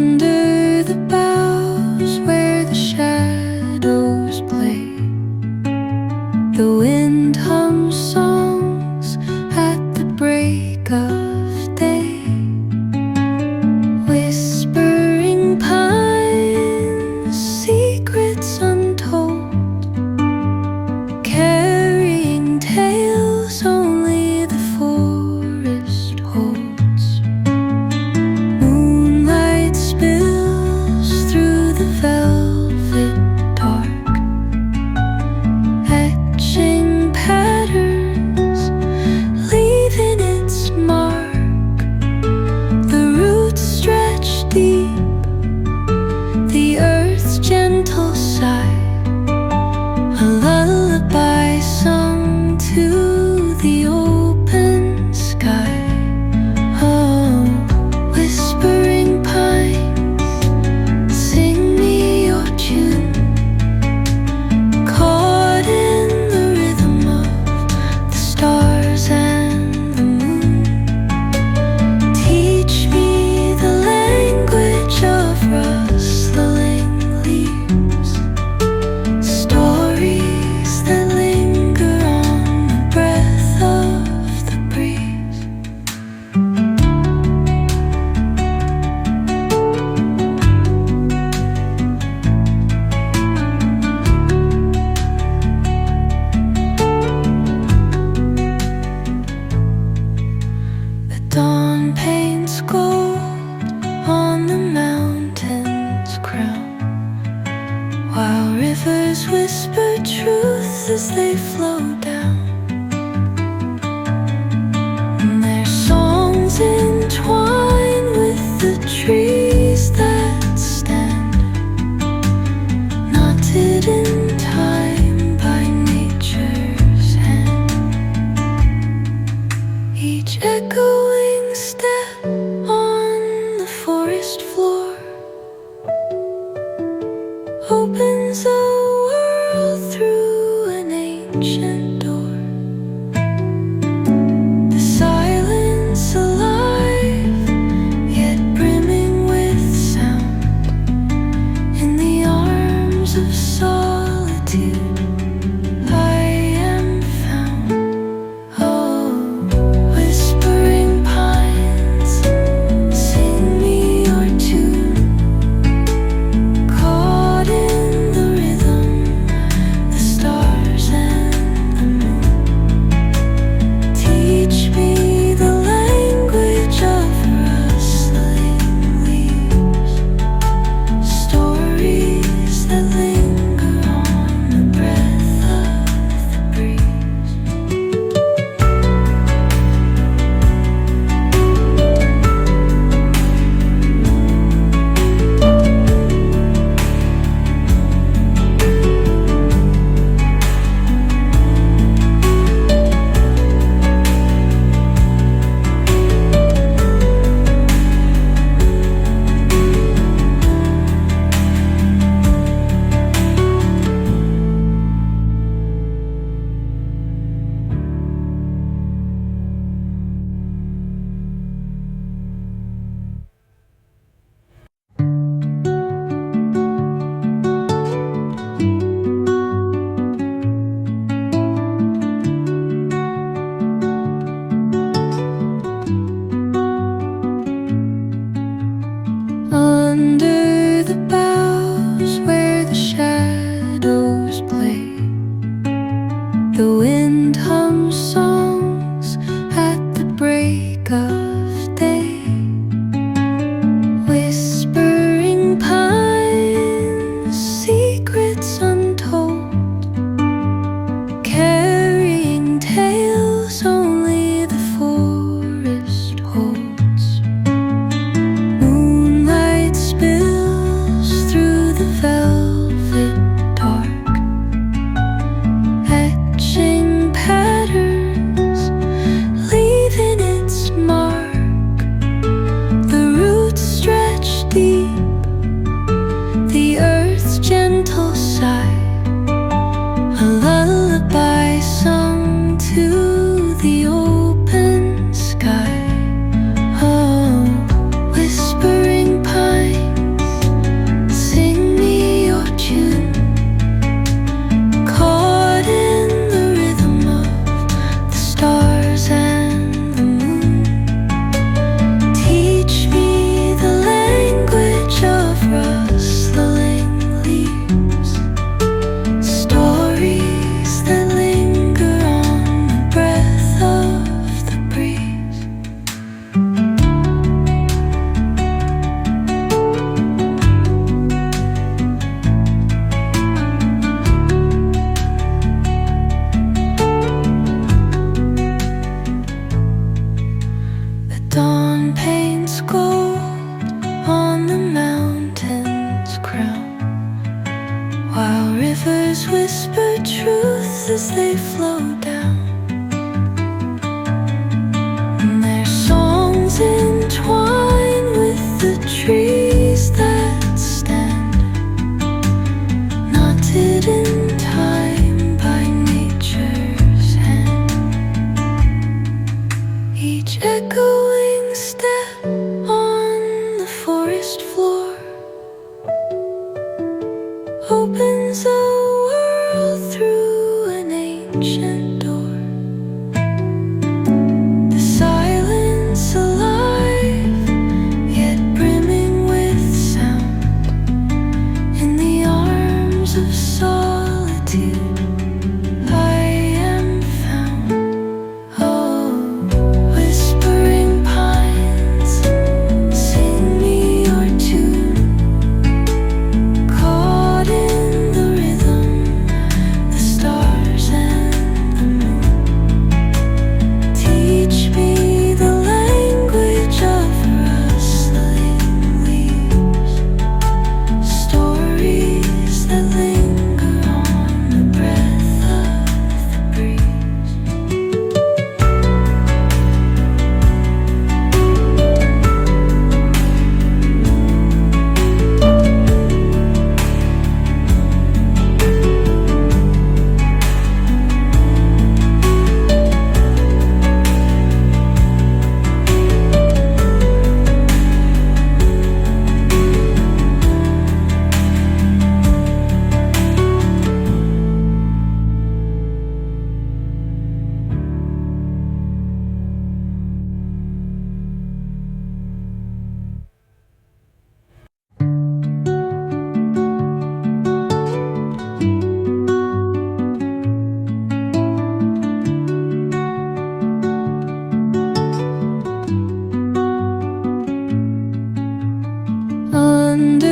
Under the boughs where the shadows play, the wind hums songs at the break of day. Whispering pines, secrets untold, carrying tales only the forest holds. Moonlight spills through the velvet dark, etching patterns, leaving its mark. The roots stretch deep, the earth's gentle sigh, a lullaby sung to the open sky. Oh, whispering pines, sing me your tune, caught in the rhythm of the stars and the moon. Teach me the language of rustling leaves, stories that linger on the breath of the breeze. The dawn paints gold on the mountain's crown, while rivers whisper truth as they flow down. And their songs entwine with the trees that stand, knotted in time by nature's hand. Each echoing step on the forest floor opens a world through an ancient door. The silence alive, yet brimming with sound. In the arms of solitude I am found. Oh, whispering pines, sing me your tune, caught in the rhythm, the stars and the moon. Teach me the language of rustling leaves, stories that linger on the breath of the breeze. Under the boughs where the shadows play, the wind hums songs at the break of day. Whispering pines, secrets untold, carrying tales only the forest holds. Moonlight spills whisper truths as they flow down, and their songs entwine with the trees that stand, knotted in time by nature's hand. Each echoing step on the forest floor opens a world through an ancient door. The silence alive, yet brimming with sound. In the arms of solitude I am found. Oh, whispering pines, sing me your tune. Caught in the rhythm, the stars and the moon. Teach me the language of rustling leaves, stories that linger on the breath of the breeze. Under